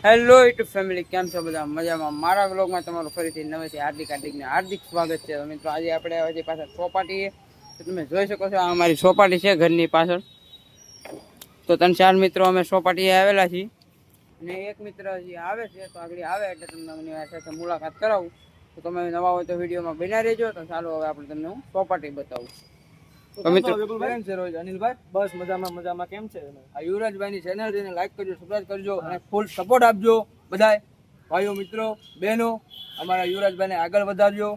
Hello YouTube family, કેમ છો બધા? મજામાં? મારા વ્લોગમાં તમારું ફરીથી નવેથી હાર્દિક સ્વાગત છે. તો મિત્રો આજે આપણે હજી પાછળ સોપાટીએ, તો તમે જોઈ શકો છો આ અમારી સોપાટી છે ઘરની પાછળ. તો 3-4 મિત્રો અમે સોપાટીએ આવેલા છીએ અને એક મિત્ર હજી આવે છે, તો આગળ આવે એટલે તમને એની સાથે મુલાકાત કરાવું. તો તમે નવા હોય તો વિડીયોમાં બન્યા રહેજો. તો ચાલો હવે આપણે તમને હું સોપાટી બતાવું. તો મિત્રો કેમ છે રોજ અનિલભાઈ? બસ મજામાં કેમ છે? આ યુવરાજભાઈની ચેનલ છે, લાઈક કરજો, સબસ્ક્રાઇબ કરજો અને ફૂલ સપોર્ટ આપજો બધાય ભાઈઓ મિત્રો બહેનો. અમારા યુવરાજભાઈને આગળ વધારજો.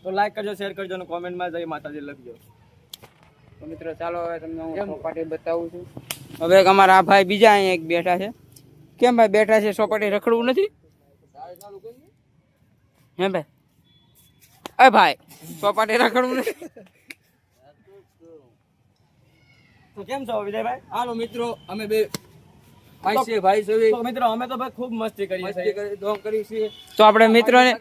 તો લાઈક કરજો, શેર કરજો અને કોમેન્ટમાં જય માતાજી લખજો. તો મિત્રો ચાલો હવે તમને હું સોપાટી બતાવું છું. હવે એક અમારા આ ભાઈ બીજા અહીંયા એક બેઠા છે. કેમ ભાઈ બેઠા છે? સોપાટી રખડવું નથી હે ભાઈ? અરે ભાઈ સોપાટી રખડવું નથી. તો કેમ છો વિજયભાઈ? હાલો મિત્રો, અમે બે ભાઈ છે. તો મિત્રો અમે તો ભાઈ ખૂબ મસ્તી કરીએ છીએ. તો આપણે મિત્રોને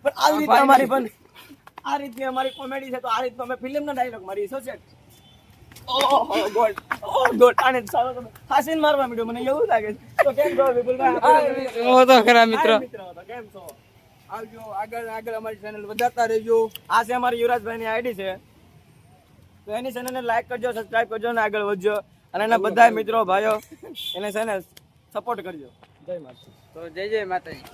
પણ આ રીતે અમારી કોમેડી છે, તો આ રીતે અમે ફિલ્મના ડાયલોગ મારી છે. ઓહો ગોડ, ઓ ગોડ, આને સારો તમે હાસીન મારવા માંડ્યો, મને એવું લાગે છે. તો કેમ છો વિપુલભાઈ? ઓ તો ખરા મિત્રો. તો કેમ છો? આવજો, આગળ અમારી ચેનલ વધારતા રહેજો. આ છે અમારી યુવરાજભાઈની આઈડી છે, તો એની ચેનલને લાઈક કરજો, સબસ્ક્રાઇબ કરજો અને આગળ વધજો. અને એના બધા મિત્રો ભાઈઓ એને છે ને સપોર્ટ કરજો. જય માતાજી. તો જય માતાજી.